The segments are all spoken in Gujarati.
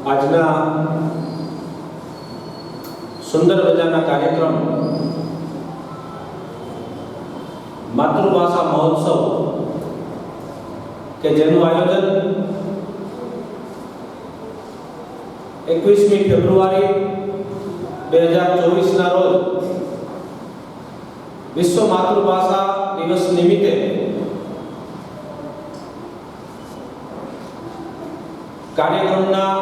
આજના સુંદર મજાના કાર્યક્રમ માતૃભાષા મહોત્સવ કે જેનું આયોજન 21મી ફેબ્રુઆરી 2024 ના રોજ વિશ્વ માતૃભાષા દિવસ નિમિત્તે કાર્યક્રમના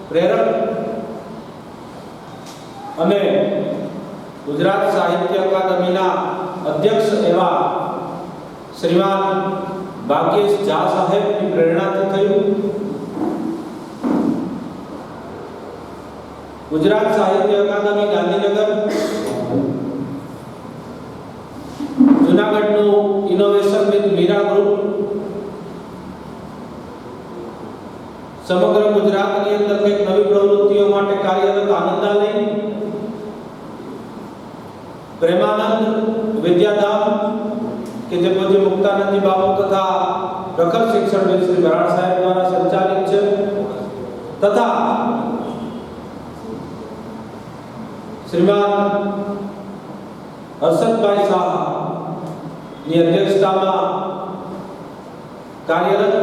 પ્રેરક અને ગુજરાત સાહિત્ય અકાદમીના અધ્યક્ષ એવા શ્રીમાન ભાગ્યેશ ઝા સાહેબની પ્રેરણાથી થયું. ગુજરાત સાહિત્ય અકાદમી ગાંધીનગર, જૂનાગઢનું ઇનોવેશન વિથ મીરા ગ્રુપ, સમગ્ર ગુજરાતની અંદર કંઈક નવી પ્રવૃત્તિઓ માટે કાર્યરત આનંદાલય, પ્રેમાનંદ વિદ્યાધામ કે જે પૂજ્ય મુક્તાનંદજી બાપુ તથા પ્રખર શિક્ષણવિદ શ્રી બરાડ સાહેબ દ્વારા સંચાલિત છે, તથા શ્રીમાન હર્ષદભાઈ શાહ ની અધ્યક્ષતામાં કાર્યરત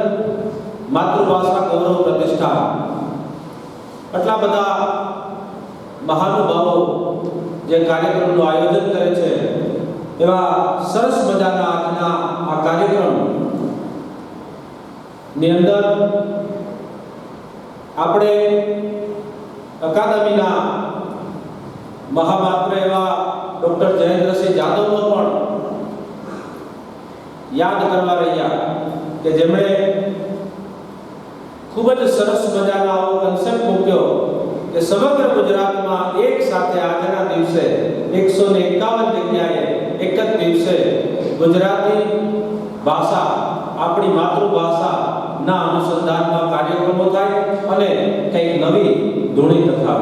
માતૃભાષા ગૌરવ પ્રતિષ્ઠાન, આટલા બધા મહાનુભાવો જે કાર્યક્રમનું આયોજન કરે છે એવા સરસ મજાના આજના આ કાર્યક્રમ ની અંદર આપણે અકાદમીના મહામાત્ર એવા ડોક્ટર જયેન્દ્રસિંહ જાદવનો પણ યાદ કરવા રહ્યા કે જેમણે ખૂબ જ સરસ મજાનો આવો કન્સેપ્ટ મૂક્યો કે સમગ્ર ગુજરાતમાં એક સાથે આજના દિવસે 151 જગ્યાએ એક જ દિવસે ગુજરાતી ભાષા, આપણી માતૃભાષા ના અનુસંધાનમાં કાર્યક્રમો થાય અને કંઈક નવી ધૂણી તથા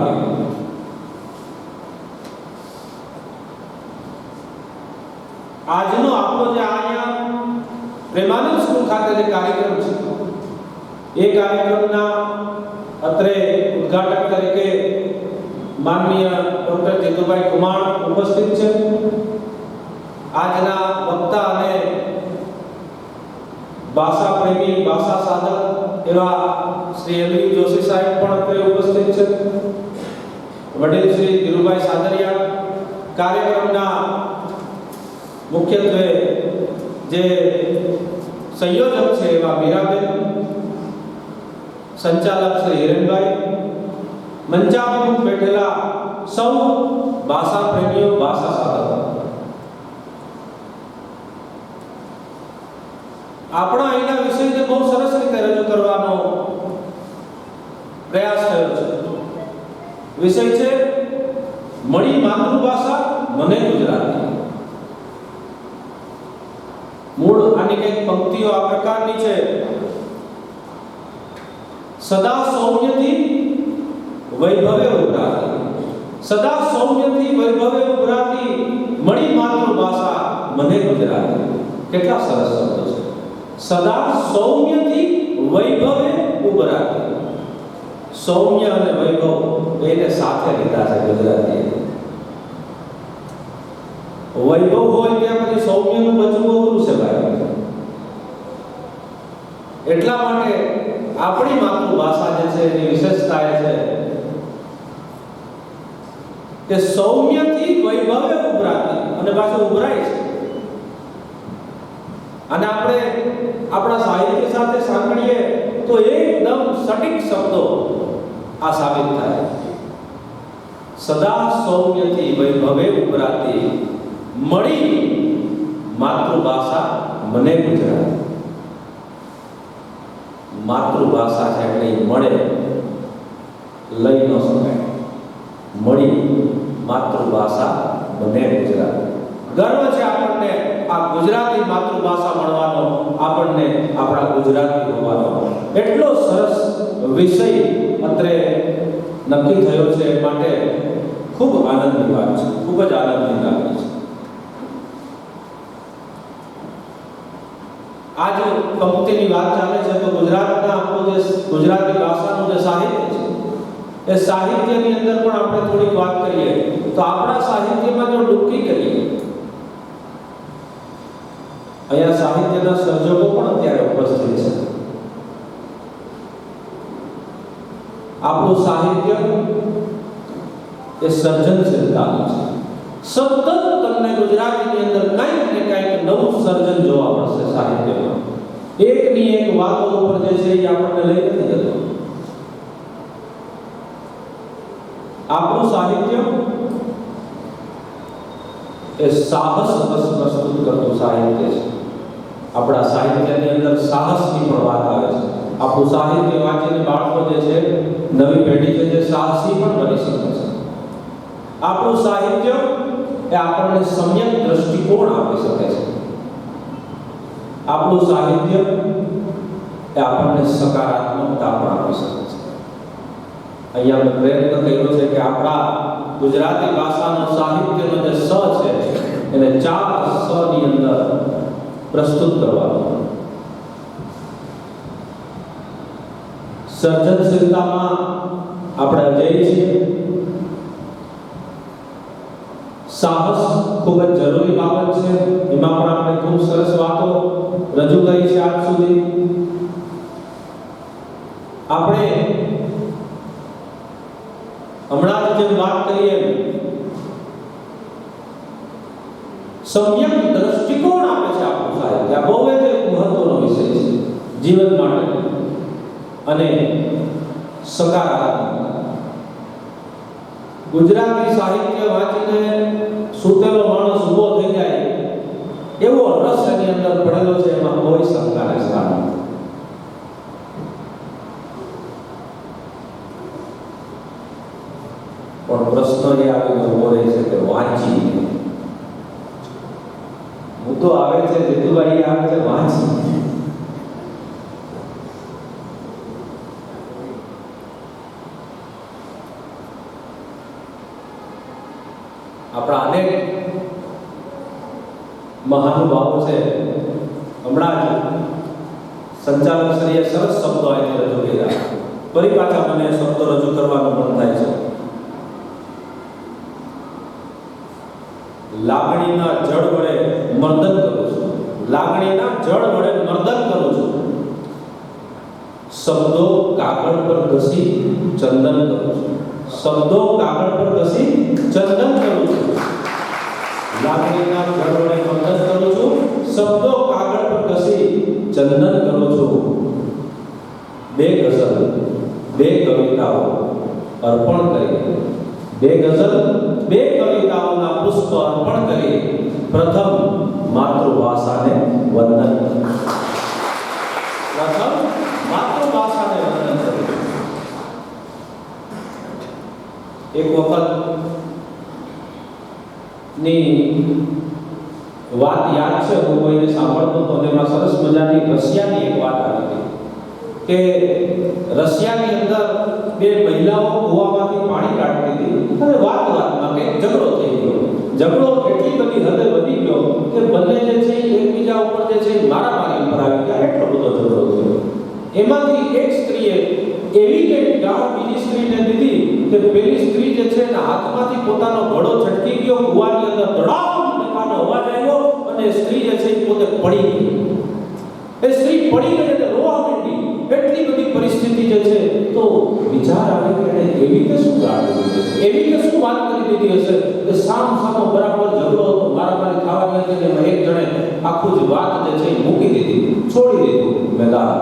આજનો આપણો જે અહીંયા પ્રેમાનંદ સ્કૂલ ખાતે જે કાર્યક્રમ છે એ કાર્યક્રમના અત્રે ઉદ્ઘાટક તરીકે માનનીય ડોક્ટર જીતુભાઈ કુમાર ઉપસ્થિત છે. આજના વક્તા અને ભાષા પ્રેમી, ભાષા સાધક એવા શ્રી એલવી જોશી સાહેબ પણ અત્રે ઉપસ્થિત છે. વડીલ શ્રી ધીરુભાઈ સાદરિયા, કાર્યક્રમના મુખ્યત્વે જે સંયોજક છે એવા મીરાબેન, સંચાલક શ્રી હિરેનભાઈ, મંચાભિમુખ બેઠેલા સૌ ભાષા પ્રેમીઓ, ભાષા સાધકો, આપણા અહીંના વિષયને બહુ સરસ રીતે રજૂ કરવાનો પ્રયાસ થયો છે. વિષય છે મળી માતૃભાષા મને ગુજરાતી. મૂળ આની કંઈક પંક્તિઓ આ પ્રકારની છે: સદા સૌમ્યથી વૈભવે ઉભરાતી, સદા સૌમ્યથી વૈભવે ઉભરાતી, મળી માતૃભાષા મને ગુજરાતી. કેટલા સરસ શબ્દો છે! સદા સૌમ્યથી વૈભવે ઉભરાતી. સૌમ્ય અને વૈભવ બેને સાથે લીધા છે ગુજરાતી. વૈભવ હોય ત્યાં પછી સૌમ્યનું બચવું અઘરું છે ભાઈ. એટલા માટે આપણી માતૃભાષા જે છે એની વિશેષતા એ છે કે સૌમ્યથી વૈભવે ઉભરાતી, અને પાછું ઉભરાય છે. અને આપણે આપણા સાહિત્ય સાથે સાંકળીએ તો એકદમ સટીક શબ્દો આ સાબિત થાય. સદા સૌમ્યથી વૈભવે ઉભરાતી, મળી માતૃભાષા મને ગુજરાતી. માતૃભાષા છે એટલે મળે, લઈ ન શકાય. મળી માતૃભાષા મને ગુજરાતી. ગર્વ છે આપણને આ ગુજરાતી માતૃભાષા મળવાનો, આપણને આપણા ગુજરાતી હોવાનો. એટલો સરસ વિષય અત્રે નક્કી થયો છે માટે ખૂબ આનંદની વાત છે, ખૂબ જ આનંદની લાગણી છે. આજ પંક્તિની વાત ચાલે છે તો ગુજરાતના આપણું જે ગુજરાતી ભાષાનું જે સાહિત્ય છે એ સાહિત્યની અંદર પણ આપણે થોડીક વાત કરીએ તો આપણા સાહિત્યમાં જો ડૂબકી કરીએ, અહીંયા સાહિત્યના સર્જકો પણ અત્યારે ઉપસ્થિત છે. આપણું સાહિત્ય એ સર્જનશીલતાનું છે. સતત તમને ગુજરાતીની અંદર કંઈક ને કંઈક નવું સર્જન જોવા મળશે સાહિત્યમાં. એકની એક વાતો ઉપર જે છે એ આપણને લઈ નથી જતો. આપણું સાહિત્ય એ સાહસ પ્રસ્તુત કરતું સાહિત્ય છે. આપણા સાહિત્યની અંદર સાહસની પણ વાત આવે છે. આપણું સાહિત્ય વાંચીને બાળકો જે છે, નવી પેઢી છે, જે સાહસી પણ બની શકે છે. આપણું સાહિત્ય એ આપણને સમ્યક દ્રષ્ટિકોણ આપી શકે છે. આપણું સાહિત્ય એ આપણને સકારાત્મકતા પણ આપી શકે છે. અહીંયા મેં પ્રયત્ન કર્યો છે કે આપણા ગુજરાતી ભાષાનો સાહિત્યનો જે સ છે એને 4 સ ની અંદર પ્રસ્તુત કરવાનો. સર્જનશીલતામાં આપણે અજય છીએ. સાહસ ખૂબ જ જરૂરી બાબત છે. એમાં પણ આપણે ખૂબ સરસ વાતો રજૂ કરી છે આજ સુધી. આપણે હમણાં જ જેમ વાત કરીએ, સમ્યક દ્રષ્ટિકોણ આપે છે આપણું સાહિત્ય. આ બહુ જ એક મહત્વનો વિષય છે જીવન માટે. અને સકારાત્મક ગુજરાતી સાહિત્ય વાંચીને સુતેલો માણસ ઊભો થઈ જાય એવો રસ એની અંદર પડેલો છે, એમાં કોઈ શંકા નથી. પણ પ્રશ્ન એ આવીને ઉભો રહે છે કે વાંચી મુદ્દો આવે છે, જેતુભાઈ આવે છે વાંચી. આપણા અનેક મહાનુભાવો છે. હમણાં જ સંચાલક શ્રીએ સરસ શબ્દો અહીં રજૂ કર્યા. ફરી પાછા મને શબ્દો રજૂ કરવાનું મન થાય છે. લાગણીના જળ વડે મર્દન કરું છું. લાગણીના જળ વડે મર્દન કરું છું. શબ્દો કાગળ પર ઘસી ચંદન કરું છું. શબ્દો કાગળ પર ઘસી ચંદન કરું છું. લાગણીના જળ વડે મર્દન કરું છું. શબ્દો કાગળ પર ઘસી ચંદન કરું છું. 2 ગઝલ 2 કવિતાઓ અર્પણ કરી, 2 ગઝલ 2 કવિતાઓના પુષ્પ અર્પણ કરી પ્રથમ માતૃભાષાને વંદન કરી. પ્રથમ માતૃભાષાને વંદન કરી. એક વખત ની વાત યાદ છે, હું કોઈને સાંભળતો હતો અને એમાં સરસ મજાની રશિયાની એક વાત આવી હતી કે રશિયાની અંદર 2 મહિલાઓ કૂવામાંથી પાણી કાઢતી હતી અને વાતમાં કે ઝઘડો થઈ ગયો. ઝઘડો એટલી બધી હદે વધી ગયો કે બંને જે છે એકબીજા ઉપર જે છે મારામારી ઉપર આવી ગયા. એટલો બધો ઝઘડો થયો. એમાંથી એક સ્ત્રીએ એવી કે ગાળ બીજી સ્ત્રીને દીધી કે પેલી સ્ત્રી જે છે એના હાથમાંથી પોતાનો ઘડો છટકી ગયો. કૂવાની અંદર ધડામ દેવાનો અવાજ આવ્યો અને સ્ત્રી જે છે પોતે પડી ગઈ. એ સ્ત્રી પડી ગઈ એટલે રોવા માંડી. એટલી બધી પરિસ્થિતિ જે છે તો વિચાર આવે કે એને એવી કે શું ગાળ દીધી, એવી કે શું વાત કરી દીધી હશે કે સામસામો બરાબર ઝઘડો હતો, મારામારી થવાની હતી ને એક જણે આખું જ વાત જે છે મૂકી દીધી, છોડી દીધું મેદાન.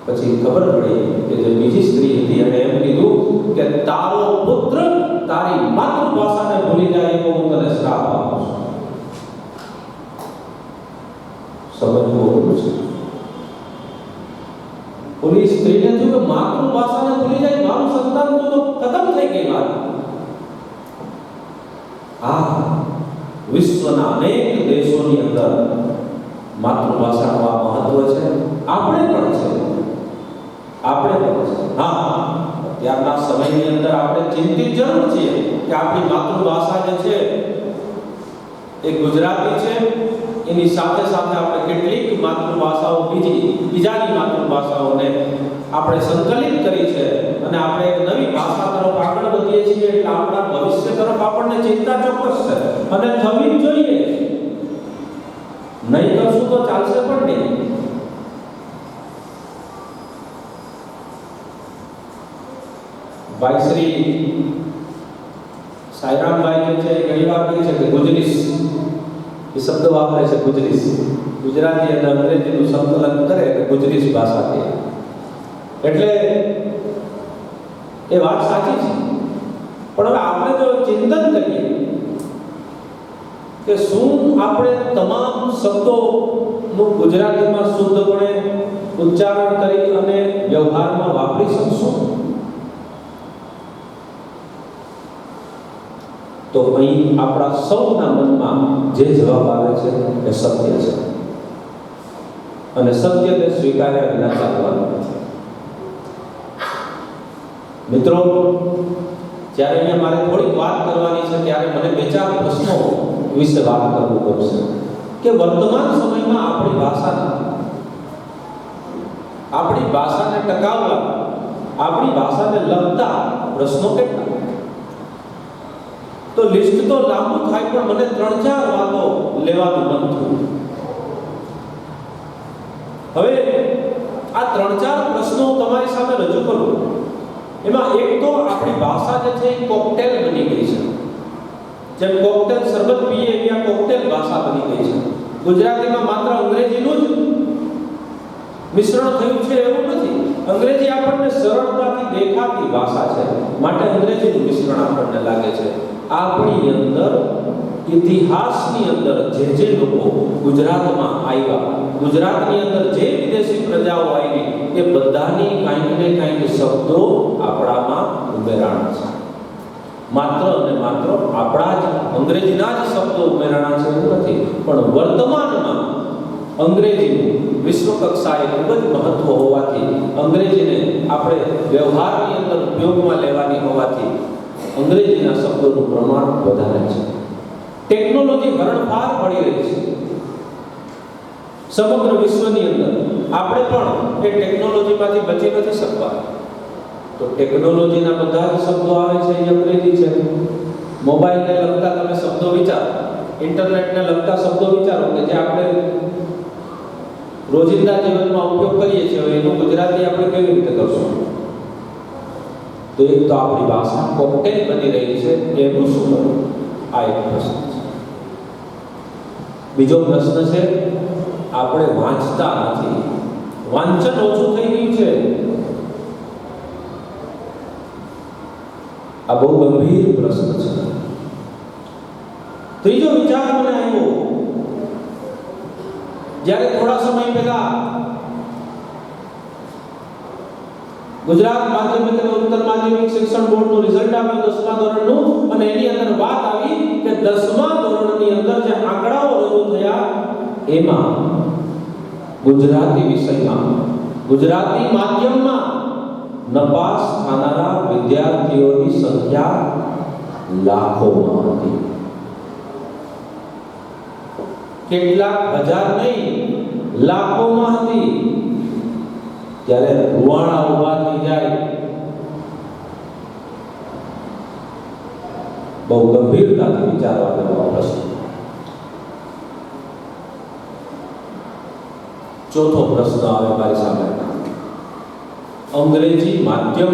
પછી ખબર પડી કે જે બીજી સ્ત્રી હતી અને એમ કીધું કે તારો પુત્ર તારી માતૃભાષાને ભૂલી જાય એવો હું તને શ્રાપ આપું છું. સમજવું અઘરું છે. ઓલી સ્ત્રીને થયું કે માતૃભાષાને ભૂલી જાય, મારું સંતાન તો ખતમ થઈ ગઈ વાત. આ વિશ્વના અનેક દેશોની અંદર માતૃભાષાનું આ મહત્વ છે. આપણે પણ છે. હા, ત્યારના સમયની અંદર આપણે ચિંતિત જરૂર છીએ કે આપણી માતૃભાષા જે છે એ ગુજરાતી છે, એની સાથે સાથે આપણે કેટલીક માતૃભાષાઓ બીજાની માતૃભાષાઓને આપણે સંકલિત કરી છે અને આપણે એક નવી ભાષા તરફ આગળ વધીએ છીએ એટલે આપણા ભવિષ્ય તરફ આપણને ચિંતા ચોક્કસ છે અને થવી જ જોઈએ. નહીં કરશું તો ચાલશે પણ નહીં. ભાઈ શ્રી સાયરામભાઈ જે છે ઘણી વાર કહે છે કે ગુજરીશ એ શબ્દ વાપરે છે. ગુજરીશ ગુજરાતી અને અંગ્રેજીનું સંકલન કરે એટલે ગુજરીશ ભાષા કહે. એટલે એ વાત સાચી છે, પણ હવે આપણે જો ચિંતન કરીએ કે શું આપણે તમામ શબ્દોનું ગુજરાતીમાં શુદ્ધપણે ઉચ્ચારણ કરી અને વ્યવહારમાં વાપરી શકશું, તો અહીં આપણા સૌના મનમાં જે જવાબ આવે છે એ સત્ય છે અને સત્યને સ્વીકાર્યા વિના ચાલવાનું નથી. મિત્રો, જ્યારે અહીંયા મારે થોડીક વાત કરવાની છે ત્યારે મને બે ચાર પ્રશ્નો વિશે વાત કરવું પડશે કે વર્તમાન સમયમાં આપણી ભાષાને ટકાવવા, આપણી ભાષાને લગતા પ્રશ્નો કેટલા? તો લિસ્ટ તો લાંબુ થાય, પણ મને 3-4 વાતો લેવાનું મન થયું. હવે આ 3-4 પ્રશ્નો તમારી સામે રજૂ કરું. એમાં એક તો આપણી ભાષા જે છે એ કોકટેલ બની ગઈ છે. જેમ કોકટેલ શરબત પીએ એવી આ કોકટેલ ભાષા બની ગઈ છે. ગુજરાતીમાં માત્ર અંગ્રેજીનું જ મિશ્રણ થયું છે એવું નથી. અંગ્રેજી આપણને સરળતાથી દેખાતી ભાષા છે, માટે અંગ્રેજીનું મિશ્રણ આપણને લાગે છે. આપણી અંદર ઇતિહાસની અંદર જે લોકો ગુજરાતમાં આવ્યા, ગુજરાતની અંદર જે વિદેશી પ્રજાઓ આવી, એ બધાની કાંઈક ને કાંઈક શબ્દો આપણામાં ઉમેરાણા છે. માત્ર અને માત્ર આપણા જ અંગ્રેજીના જ શબ્દો ઉમેરાણા છે એવું નથી, પણ વર્તમાનમાં અંગ્રેજીનું વિશ્વ કક્ષાએ ખૂબ જ મહત્વ હોવાથી, અંગ્રેજીને આપણે વ્યવહારની અંદર ઉપયોગમાં લેવાની હોવાથી અંગ્રેજીના શબ્દોનું પ્રમાણ વધારે છે. ટેકનોલોજી હરણફાર પડી રહી છે સમગ્ર વિશ્વની અંદર. આપણે પણ એ ટેકનોલોજીમાંથી બચી નથી શકતા. તો ટેકનોલોજીના બધા જ શબ્દો આવે છે એ અંગ્રેજી છે. મોબાઈલને લગતા તમે શબ્દો વિચારો, ઇન્ટરનેટને લગતા શબ્દો વિચારો કે જે આપણે રોજિંદા જીવનમાં ઉપયોગ કરીએ છીએ, એનું ગુજરાતી આપણે કેવી રીતે કરશું? તો એક તો આપણી ભાષા કોકટેલ બની રહી છે, એનું શું કરવું? આ એક પ્રશ્ન છે. બીજો પ્રશ્ન છે, આપણે વાંચતા નથી. વાંચન ઓછું થઈ ગયું છે. આ બહુ ગંભીર પ્રશ્ન છે. ત્રીજો વિચાર મને આવ્યો જ્યારે થોડા સમય પહેલા ગુજરાત માધ્યમિક અને ઉત્તર માધ્યમિક શિક્ષણ બોર્ડનું રિઝલ્ટ આવ્યું 10મા ધોરણનું, અને એની અંદર વાત આવી કે 10મા ધોરણની અંદર જે આંકડાઓ રજૂ થયા એમાં ગુજરાતી વિષયમાં, ગુજરાતી માધ્યમમાં નપાસ થનારા વિદ્યાર્થીઓની સંખ્યા લાખોમાં હતી. કેટલાક હજાર નહીં, લાખોમાં હતી. ત્યારે રૂવાણા ઉભા થઈ જાય. બહુ ગંભીરતાથી વિચારવા જેવો પ્રશ્ન. ચોથો પ્રશ્ન આવે મારી સામે. અંગ્રેજી માધ્યમ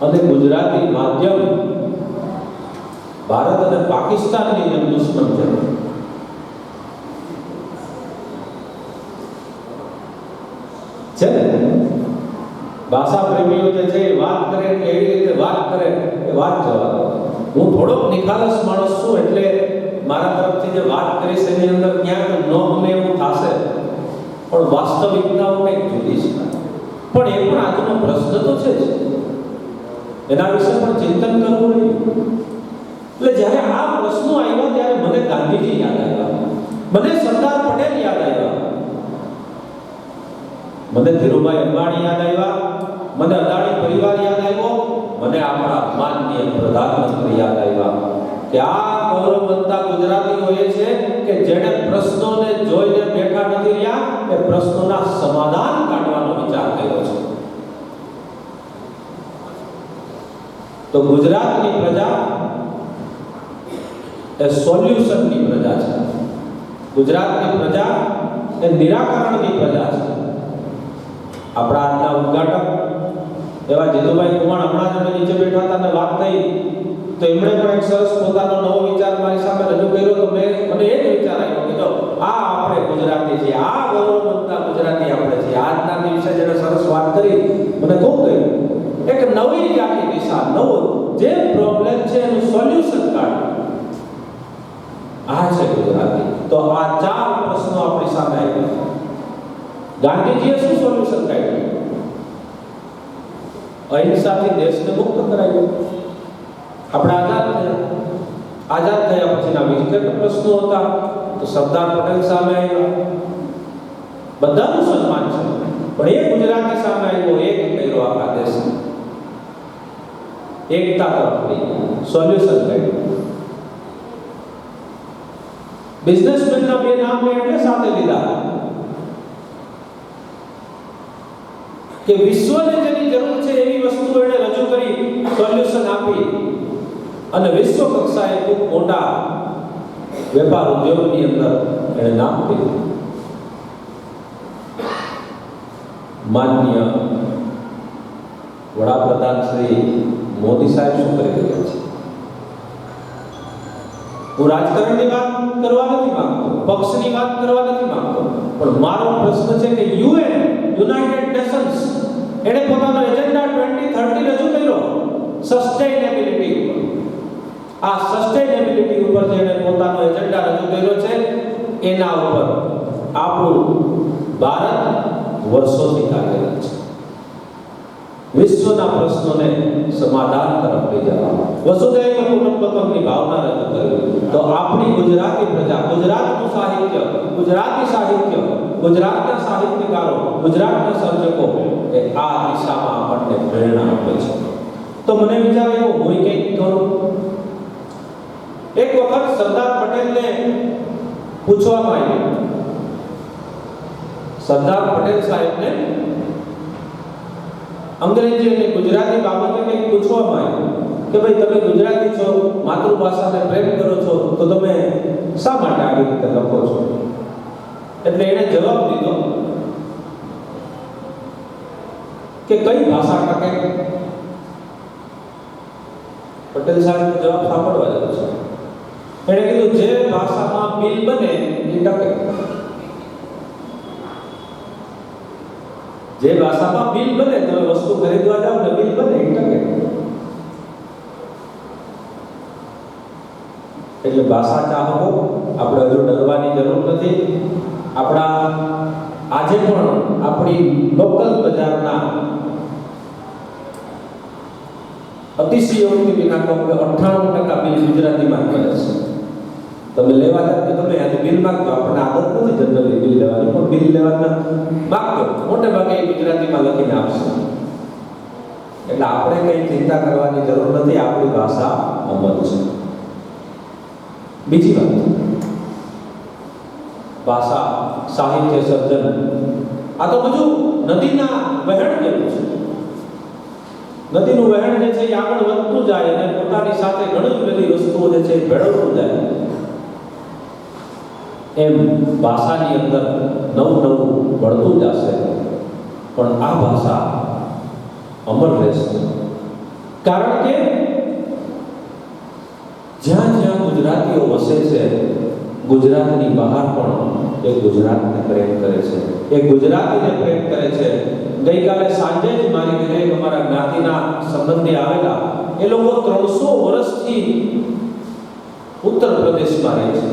અને ગુજરાતી માધ્યમ ભારત અને પાકિસ્તાનની જેમ દુશ્મન છે. ભાષા પ્રેમીઓ જે છે એ વાત કરે એટલે એવી રીતે વાત કરે એ વાત જવા દો. હું થોડોક નિખાલસ માણસ છું એટલે મારા તરફથી જે વાત કરીશ એની અંદર ક્યાંક ન ગમે એવું થશે, પણ વાસ્તવિકતાઓ કંઈક જુદી છે. પણ એ પણ આજનો પ્રશ્ન તો છે જ, એના વિશે પણ ચિંતન કરવું જોઈએ. એટલે જ્યારે આ પ્રશ્નો આવ્યા ત્યારે મને ગાંધીજી યાદ આવ્યા, મને સરદાર પટેલ યાદ આવ્યા, મને ધીરુભાઈ અંબાણી યાદ આવ્યા, મને અદાણી પરિવાર યાદ આવ્યો, મને આપણા માનનીય પ્રધાનમંત્રી યાદ આવ્યા કે આ ગૌરવવંતા ગુજરાતીઓ એ છે કે જેણે પ્રશ્નોને જોઈને બેઠા નથી રહ્યા, એ પ્રશ્નોના સમાધાન કાઢવાનો વિચાર કર્યો છે. તો ગુજરાતની પ્રજા એ સોલ્યુશનની પ્રજા છે. ગુજરાતની પ્રજા એ નિરાકરણની પ્રજા છે. આપણા આજના ઉદ્ઘાટક એવા જીતુભાઈ કુમાર હમણાં જ અમે નીચે બેઠા હતા ને વાત થઈ તો એમણે પણ એક સરસ પોતાનો નવો વિચાર મારી સામે રજૂ કર્યો તો મને એ જ વિચાર આવ્યો કે જો આ આપણે ગુજરાતી છીએ, આ ગૌરવવંતા ગુજરાતી આપણે છીએ. આજના દિવસે જેને સરસ વાત કરી મને ખૂબ ગયું. એક નવી જ આખી દિશા, નવો જે પ્રોબ્લેમ છે એનું સોલ્યુશન કાઢવું, આ છે ગુજરાતી. તો આ ચાર પ્રશ્નો આપણી સામે આવ્યા. ગાંધીજીએ શું સોલ્યુશન કાઢ્યું? અહિંસાથી દેશને મુક્ત કરાવ્યો. આપણે આઝાદ થયા પછીના વિકટ પ્રશ્નો હતા તો સરદાર પટેલ સામે આવ્યા. બધાનું સન્માન છે, પણ એક ગુજરાતી સામે આવ્યો, એક કર્યો આખા દેશને એકતા તરફની સોલ્યુશન કાઢ્યું. બિઝનેસમેનના બે નામ મેં એટલે સાથે લીધા કે વિશ્વને જેની જરૂર છે એવી વસ્તુ એને રજૂ કરી, સોલ્યુશન આપી અને વિશ્વ કક્ષાએ ખૂબ મોટા વેપાર ઉદ્યોગની અંદર એને નામ કર્યું. માનનીય વડાપ્રધાન શ્રી મોદી સાહેબ શું કરી રહ્યા છે? હું રાજકારણની વાત કરવા નથી માંગતો, પક્ષની વાત કરવા નથી માંગતો, પણ મારો પ્રશ્ન છે કે યુએન, યુનાઇટેડ નેશન્સ, એને પોતાનો એજન્ડા 2030 રજૂ કર્યો સસ્ટેનેબિલિટી ઉપર. આ સસ્ટેનેબિલિટી ઉપર જેને પોતાનો એજન્ડા રજૂ કર્યો છે એના ઉપર આપણું ભારત વર્ષોથી કાર્યરત છે. વિશ્વના પ્રશ્નોને સમાધાન તરફ લઈ જવા, વસુધૈવ કુટુંબકમની ભાવના રજૂ કરવી. તો આપણી ગુજરાતી પ્રજા, ગુજરાતનું સાહિત્ય, ગુજરાતી સાહિત્ય, ગુજરાતના સાહિત્યકારો, ગુજરાતના સર્જકો એ આ દિશામાં આપણને પ્રેરણા આપે છે. તો મને વિચાર આવ્યો હું કંઈક કરું. એક વખત સરદાર પટેલને પૂછવામાં આવ્યું, સરદાર પટેલ સાહેબને અંગ્રેજી અને ગુજરાતી બાબતે કંઈક પૂછવામાં આવ્યું કે ભાઈ તમે ગુજરાતી છો, માતૃભાષાને પ્રેમ કરો છો, તો તમે શા માટે આવી રીતે લખો છો? એટલે એણે જવાબ દીધો કે કઈ ભાષા ટકે? પટેલ સાહેબનો જવાબ સાંભળવા જેવો છે. એણે કીધું જે ભાષામાં બિલ બને એ ટકે. જે ભાષામાં બિલ બને, તમે વસ્તુ ખરીદવા જાવ ને બિલ બને એ ટકે. એટલે ભાષા ચાહકો આપણે હજુ ડરવાની જરૂર નથી. આપણા આજે પણ આપણી લોકલ બજારના અતિશયોક્તિ વિના કહું કે 98% બિલ ગુજરાતીમાં મળે છે. તમે લેવા જાવ કે તમે આજે બિલ માંગતો, આપણને આદત નથી જનરલી બિલ લેવાની, પણ બિલ લેવાના માંગતો મોટે ભાગે એ ગુજરાતીમાં લખીને આપશે. એટલે આપણે કંઈ ચિંતા કરવાની જરૂર નથી, આપણી ભાષા અમર છે. બીજી વાત, ભાષા, સાહિત્ય સર્જન, આ તો બધું નદીના વહેણ જેવું છે. નદીનું વહેણ જે છે એ આગળ વધતું જાય અને પોતાની સાથે ઘણી બધી વસ્તુઓ જે છે એ ભેળવતું જાય. એમ ભાષાની અંદર નવું નવું ભળતું જશે, પણ આ ભાષા અમર રહેશે. કારણ કે જ્યાં જ્યાં ગુજરાતીઓ વસે છે, ગુજરાતની બહાર પણ એ ગુજરાતને પ્રેમ કરે છે, એ ગુજરાતીને પ્રેમ કરે છે. ગઈકાલે સાંજે જ મારી ઘરે અમારા જ્ઞાતિના સંબંધી આવેલા, એ લોકો 300 વર્ષથી ઉત્તર પ્રદેશમાં રહે છે.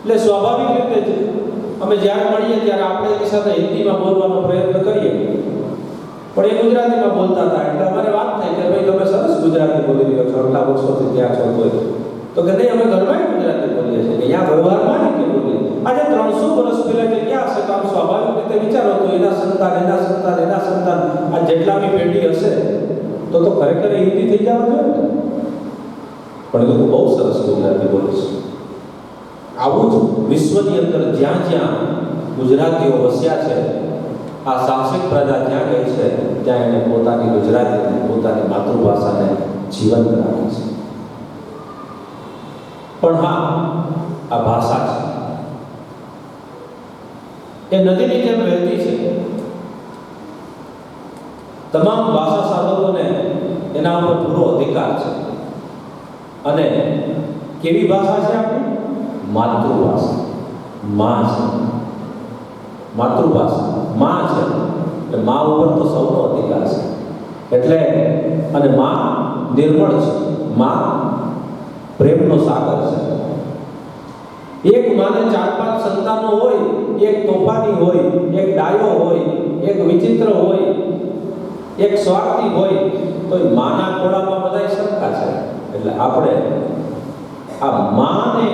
એટલે સ્વાભાવિક રીતે જ અમે જ્યારે મળીએ ત્યારે આપણે એની સાથે હિન્દીમાં બોલવાનો પ્રયત્ન કરીએ, પણ એ ગુજરાતીમાં બોલતા હતા. એટલે અમારે વાત થઈ કે ભાઈ તમે સરસ ગુજરાતી બોલી રહ્યો છો, આટલા વર્ષોથી ત્યાં છો કોઈ, તો કે નહીં અમે ઘરમાં ગુજરાતી બોલીએ છીએ, કે અહીંયા વ્યવહારમાં નહીં કે બોલીએ. આજે 300 વર્ષ પહેલા જે ક્યાં હશે, તો આમ સ્વાભાવિક રીતે વિચારો તો એના સંતાન, એના સંતાન, એના સંતાન, આ જેટલાની પેઢી હશે તો ખરેખર હિન્દી થઈ જવા જોઈએ. પણ એ લોકો બહુ સરસ ગુજરાતી બોલે છે. આવું જ વિશ્વની અંદર જ્યાં જ્યાં ગુજરાતીઓ વસ્યા છે આ સાહસિક પ્રજા જ્યાં ગઈ છે ત્યાં એને પોતાની ગુજરાતીને, પોતાની માતૃભાષાને જીવંત રાખી છે. પણ હા, આ ભાષા છે એ નદીની જેમ વહેતી છે. તમામ ભાષા સાધકોને એના ઉપર પૂરો અધિકાર છે. અને કેવી ભાષા છે આપણી? માતૃભાષા. માં છે, માતૃભાષા માં છે એટલે માં ઉપર તો સૌનો અધિકાર છે. એટલે અને માં નિર્મળ છે, માં પ્રેમનો સાગર છે. એક માને 4-5 સંતાનો હોય, એક તોફાની હોય, એક ડાયો હોય, એક વિચિત્ર હોય, એક સ્વાર્થી હોય, તો એ માના ખોળામાં બધા સરખા છે. એટલે આપણે આ માને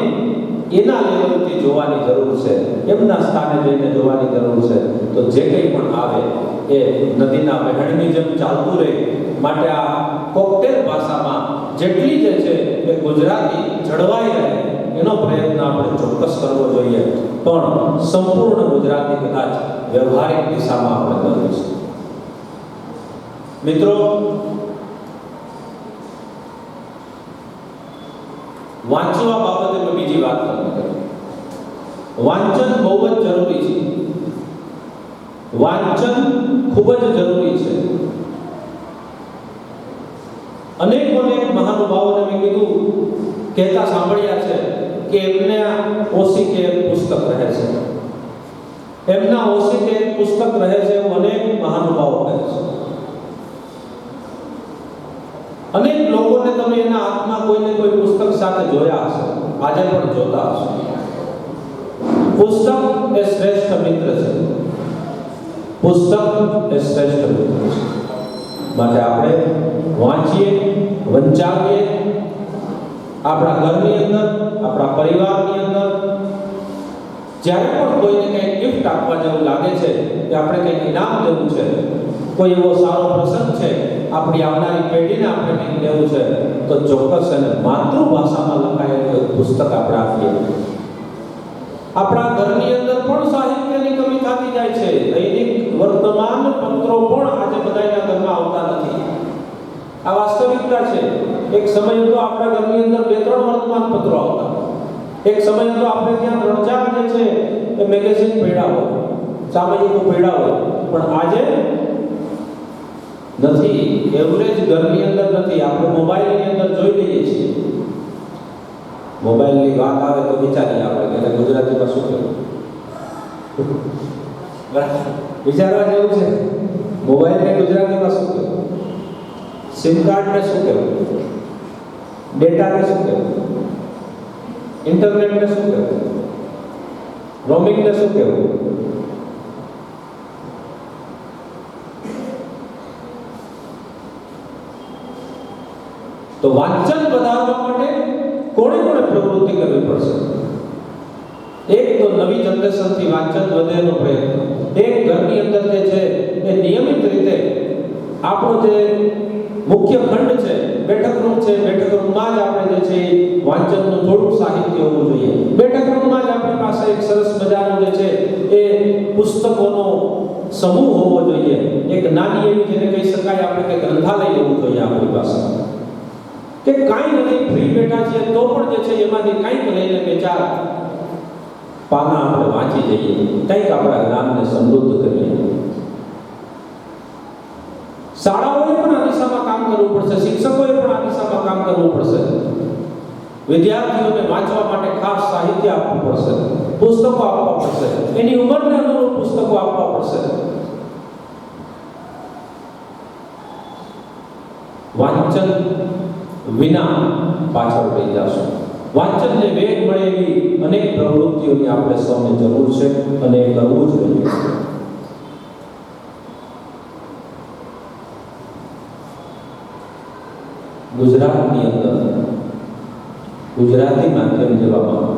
એના લેવલથી જોવાની જરૂર છે, એમના સ્થાને જઈને જોવાની જરૂર છે. તો જે કંઈ પણ આવે એ નદીના વહેણની જેમ ચાલતું રહે. માટે આ કોકટેલ ભાષામાં જેટલી જે છે એ ગુજરાતી જળવાઈ રહે એનો પ્રયત્ન આપણે ચોક્કસ કરવો જોઈએ. પણ સંપૂર્ણ ગુજરાતી કદાચ વ્યવહારિક દિશામાં આપણે કરીશું. મિત્રો, વાંચવા બાબતે મેં બીજી વાત કરી. વાંચન બહુ જ જરૂરી છે. વાંચન ખૂબ જ જરૂરી છે. અનેક મહાનુભાવોને મેં કીધું, કહેતા સાંભળ્યા છે કે એમને ઓશિકે પુસ્તક રહે છે, એમના ઓશિકે પુસ્તક રહે છે, એવું અનેક મહાનુભાવો કહે છે. અનેક લોકોને તમે એના હાથમાં કોઈને કોઈ પુસ્તક સાથે જોયા હશે, આજે પણ જોતા હશો. પુસ્તક એ શ્રેષ્ઠ મિત્ર છે. પુસ્તક એ શ્રેષ્ઠ મિત્ર છે. માટે આપણે વાંચીએ, વંચાવીએ. આપણા ઘરની અંદર, આપણા પરિવારની અંદર જ્યારે પણ કોઈને કંઈક ગિફ્ટ આપવા જેવું લાગે છે કે આપણે કંઈક ઇનામ દેવું છે, કોઈ એવો સારો પ્રસંગ છે, આપણી આવનારી પેઢીને આપણે કંઈક દેવું છે, તો ચોક્કસ એને માતૃભાષામાં લખાયેલું એક પુસ્તક આપણે આપીએ. આપણા ઘરની અંદર પણ સાહિત્યની કમી થતી જાય છે. દૈનિક વર્તમાન પત્રો પણ આજે બધાના ઘરમાં આવતા નથી. આ વાસ્તવિકતા છે. એક સમય હતો આપણા ઘરની અંદર 2-3 વર્તમાન પત્રો આવતા. એક સમય હતો આપણે ત્યાં 3-4 જે છે એ મેગેઝિન પડ્યા હોય, સામયિકો પડ્યા હોય. પણ આજે નથી. એવરેજ ઘરની અંદર નથી. આપણે મોબાઈલની અંદર જોઈ લઈએ છીએ. મોબાઈલની વાત આવે તો વિચારીએ આપણે કે ગુજરાતીમાં શું કહેવું. વિચારવા જેવું છે. મોબાઈલને ગુજરાતીમાં શું કહેવું? સિમ કાર્ડને શું કહેવું? ડેટાને શું કહેવું? ઇન્ટરનેટને શું કહેવું? રોમિંગને શું કહેવું? તો વાંચન વધારવા માટે કોણે પ્રવૃત્તિ કરવી પડશે? એક તો નવી જનરેશનથી વાંચન વધેનો પ્રયત્ન. એક ઘરની અંદર જે છે એ નિયમિત રીતે આપણો જે મુખ્ય ખંડ છે, બેઠક રૂમ છે, બેઠક રૂમમાં જ આપણે જે છે વાંચનનું થોડુંક સાહિત્ય હોવું જોઈએ. બેઠક રૂમમાં જ આપણી પાસે એક સરસ મજાનો જે છે એ પુસ્તકોનો સમૂહ હોવો જોઈએ. એક નાની એવી જેને કહી શકાય આપણે કે ગ્રંથાલય હોવું જોઈએ આપણી પાસે. કે કાંઈ નથી, ફ્રી બેઠા છે તો પણ જે છે એમાંથી કંઈક લઈને 2-4 પાના આપણે વાંચી જઈએ, કંઈક આપણા જ્ઞાનને સમૃદ્ધ કરીએ. શાળાઓએ પણ આ દિશામાં કામ કરવું પડશે. શિક્ષકોએ પણ આ દિશામાં કામ કરવું પડશે. વિદ્યાર્થીઓને વાંચવા માટે ખાસ સાહિત્ય આપવું પડશે, પુસ્તકો આપવા પડશે, એની ઉંમરને અનુરૂપ પુસ્તકો આપવા પડશે. વાંચન વિના પાછળ રહી જશો. વાંચનને વેગ મળે એવી અનેક પ્રવૃત્તિઓની આપણે સૌને જરૂર છે અને એ કરવું જ જોઈએ. ગુજરાતની અંદર ગુજરાતી માધ્યમ જેવામાં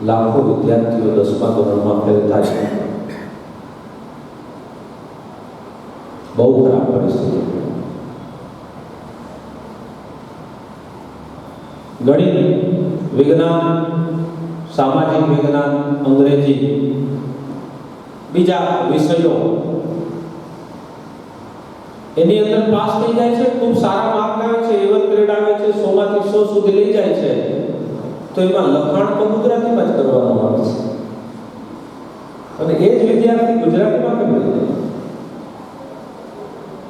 લાખો વિદ્યાર્થીઓ 10મા ધોરણમાં ફેલ થાય છે. બહુ ખરાબ પરિસ્થિતિ. ગણિત, વિજ્ઞાન, સામાજિક વિજ્ઞાન, અંગ્રેજી, બીજા વિષયો એની અંદર પાસ થઈ જાય છે, ખૂબ સારા માર્ક આવે છે, A1 ગ્રેડ આવે છે, 100 માંથી 100 સુધી લઈ જાય છે, તો એમાં લખાણ તો ગુજરાતીમાં જ કરવાનું આવે છે. અને એ જ વિદ્યાર્થી ગુજરાતીમાં કેમ લઈ જાય?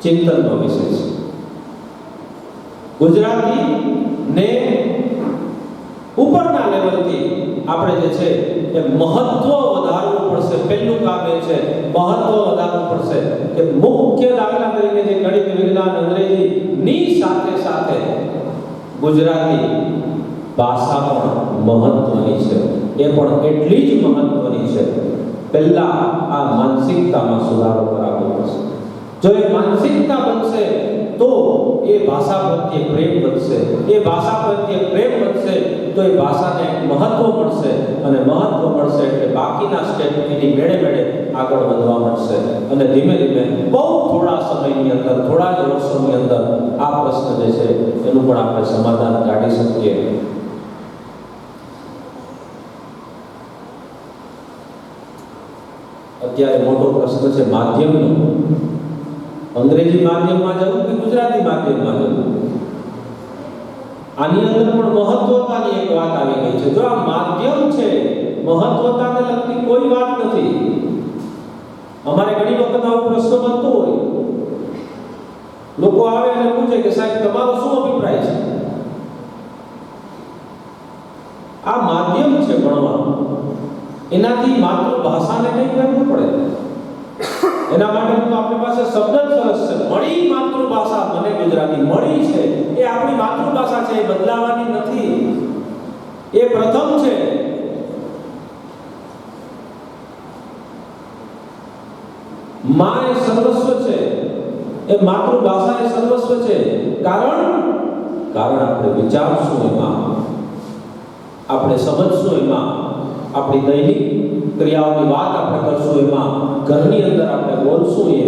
ચિંતનનો વિષય છે. ગુજરાતી ને ઉપરના લેવલથી આપણે જે છે એ મહત્વ વધારવું પડશે. પહેલું કામ એ છે મહત્વ વધારવું પડશે કે મુખ્ય દાખલા તરીકે જે ગણિત, વિજ્ઞાન, અંગ્રેજી ની સાથે સાથે ગુજરાતી ભાષા પણ મહત્વની છે. એ પણ એટલી જ મહત્વની છે. પહેલા આ માનસિકતામાં સુધારો કરાવવો પડશે. જો એ માનસિકતા બનશે તો એ ભાષા પ્રત્યે પ્રેમ વધશે. એ ભાષા પ્રત્યે પ્રેમ વધશે તો એ ભાષાને મહત્વ મળશે, અને મહત્વ મળશે એટલે બાકીના સ્ટેપ એની મેળે મેળે આગળ વધવા મળશે. અને ધીમે ધીમે બહુ થોડા સમયની અંદર, થોડા જ વર્ષોની અંદર આ પ્રશ્ન જે છે એનું પણ આપણે સમાધાન કાઢી શકીએ. અત્યારે મોટો પ્રશ્ન છે માધ્યમનો. અંગ્રેજી માધ્યમમાં જવું કે ગુજરાતી માધ્યમમાં જવું? આની અંદર પણ મહત્વતાની એક વાત આવી ગઈ છે. જો આ માધ્યમ છે, મહત્વતાને લગતી કોઈ વાત નથી. અમારે ઘણી વખત આવો પ્રશ્ન બનતો હોય, લોકો આવે અને પૂછે કે સાહેબ તમારો શું અભિપ્રાય છે? આ માધ્યમ છે ભણવાનું, એનાથી માતૃભાષાને કંઈ કરવું પડે. એના માટે તો આપણી પાસે શબ્દ જ સરસ છે. મળી માતૃભાષા મને ગુજરાતી મળી છે, એ આપણી માતૃભાષા છે, એ બદલાવાની નથી. એ પ્રથમ છે. માં એ સર્વસ્વ છે, એ માતૃભાષા એ સર્વસ્વ છે. કારણ આપણે વિચારશું એમાં, આપણે સમજશું એમાં, આપણી દૈનિક ક્રિયાઓની વાત આપણે કરશું એમાં, ઘરની અંદર આપણે બોલશું, એ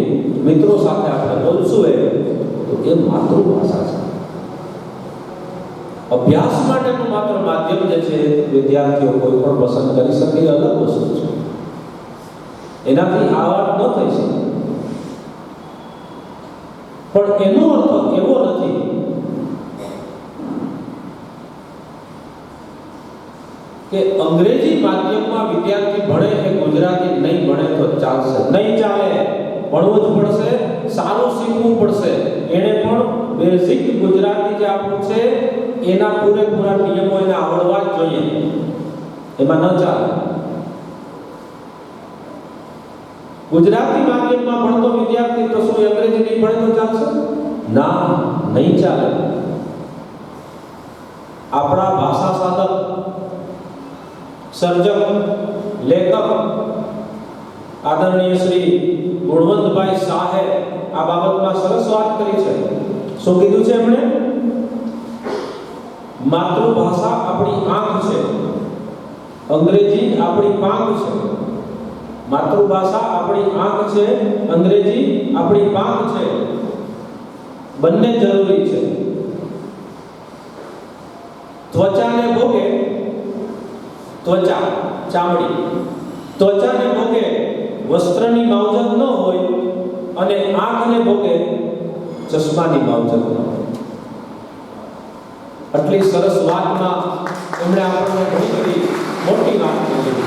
મિત્રો સાથે આપણે બોલશું, તો એ માતૃભાષા છે. અભ્યાસ માટેનું માત્ર માધ્યમ જે છે વિદ્યાર્થીઓ કોઈ પણ પસંદ કરી શકે એ અલગ વસ્તુ છે. એનાથી આ વાત ન થઈ શકે. પણ એનો અર્થ એવો નથી કે અંગ્રેજી માધ્યમમાં વિદ્યાર્થી ભણે કે ગુજરાતી નહીં ભણે તો ચાલશે. નહીં ચાલે. ભણવું જ પડશે, સારું શીખવું પડશે. એને પણ બેઝિક ગુજરાતી જે આપણું છે એના પૂરેપૂરા નિયમો એને આવડવા જ જોઈએ. એમાં ન ચાલે. ગુજરાતી માધ્યમમાં ભણતો વિદ્યાર્થી તો શું અંગ્રેજી નહીં ભણે તો ચાલશે? ના, નહીં ચાલે. આપણા ભાષા સાધક, સર્જક, લેખક આદરણીય શ્રી ગુણવંતભાઈ શાહે આ બાબતમાં સરસ વાત કરી છે. શું કીધું છે એમણે? માતૃભાષા આપણી આંખ છે, અંગ્રેજી આપણી પાંખ છે. માતૃભાષા આપણી આંખ છે, અંગ્રેજી આપણી પાંખ છે. બંને જરૂરી છે. ત્વચાને ભોગે, ત્વચા ચામડી, ત્વચાને ભોગે વસ્ત્રની માવજત ન હોય અને આંખને ભોગે ચશ્માની માવજત ન હોય. આટલી સરસ વાતમાં એમણે આપણને ઘણી બધી મોટી વાત કરી.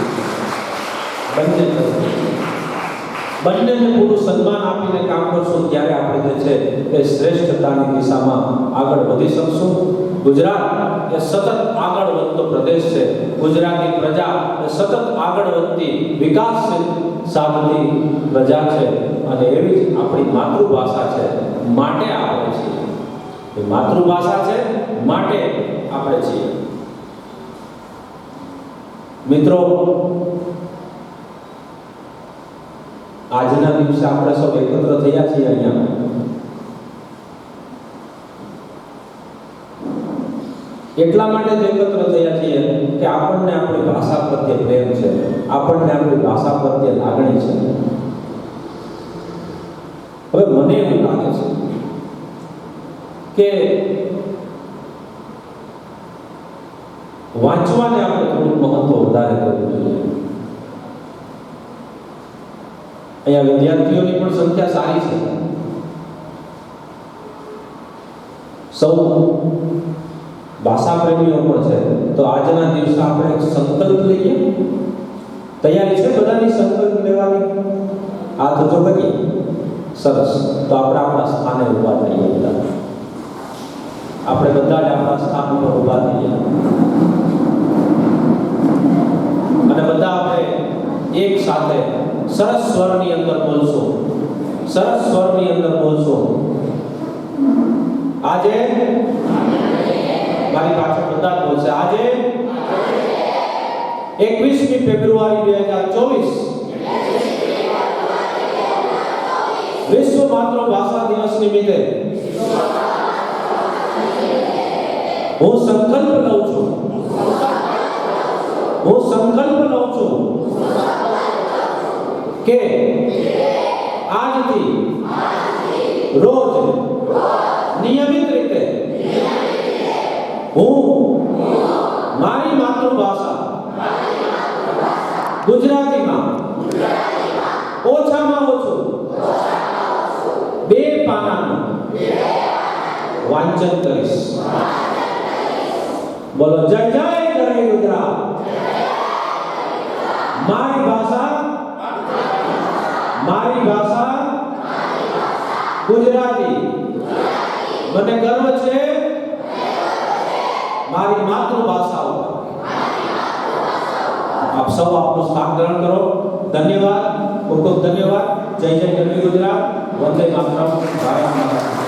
બંનેને પૂરું સન્માન આપીને કામ કરશું ત્યારે આપણે જે છે એ શ્રેષ્ઠતાની દિશામાં આગળ વધી શકશું. ગુજરાત એ સતત આગળ વધતો પ્રદેશ છે. ગુજરાતી પ્રજા એ સતત આગળ વધતી વિકાસ સાધતી પ્રજા છે, અને એવી જ આપણી માતૃભાષા છે. માટે આપણે છીએ. એ માતૃભાષા છે માટે આપણે છીએ. મિત્રો, આજના દિવસે આપણે સૌ એકત્ર થયા છીએ અહીંયા એટલા માટે જ એકત્ર થયા છીએ કે આપણને આપણી ભાષા પ્રત્યે પ્રેમ છે, આપણને આપણી ભાષા પ્રત્યે લાગણી છે. હવે મને એવું લાગે છે કે વાંચવાને આપણે થોડું મહત્વ વધારે કરવું જોઈએ. અહીંયા વિદ્યાર્થીઓની પણ સંખ્યા સારી છે. સૌ ભાષા પ્રેમીઓ પણ છે, તો આજના દિવસે આપણે એક સંકલ્પ લઈએ. તૈયારી છે બધાની સંકલ્પ લેવાની? આ તો જો કરીએ સરસ. તો આપણે આપણા સ્થાને ઊભા થઈએ બધા. આપણે બધા જ આપણા સ્થાન ઉપર ઊભા થઈએ અને બધા આપણે એક સાથે સરસ સ્વરની અંદર બોલશું. સરસ સ્વરની અંદર બોલશું. આજે મારી પાછળ બધા જ બોલશે. આજે 21મી ફેબ્રુઆરી 2024 વિશ્વ માતૃભાષા દિવસ નિમિત્તે હું સંકલ્પ લઉં છું. હું સંકલ્પ લઉં છું કે આજથી રોજ નિયમિત રીતે હું મારી માતૃભાષા ગુજરાતીમાં ઓછામાં ઓછું 2 પાનાનું વાંચન કરીશ. બોલો જય જય જય ગુજરાત. મારી ભાષા ગુજરાતી. મને ગર્વ છે મારી માતૃભાષા ઉપર. આપ સૌ આપનું સ્થાન ગ્રહણ કરો. ધન્યવાદ, ખૂબ ખૂબ ધન્યવાદ. જય જય ગરવી ગુજરાત. વંદે માતરમ. ભારત માતા.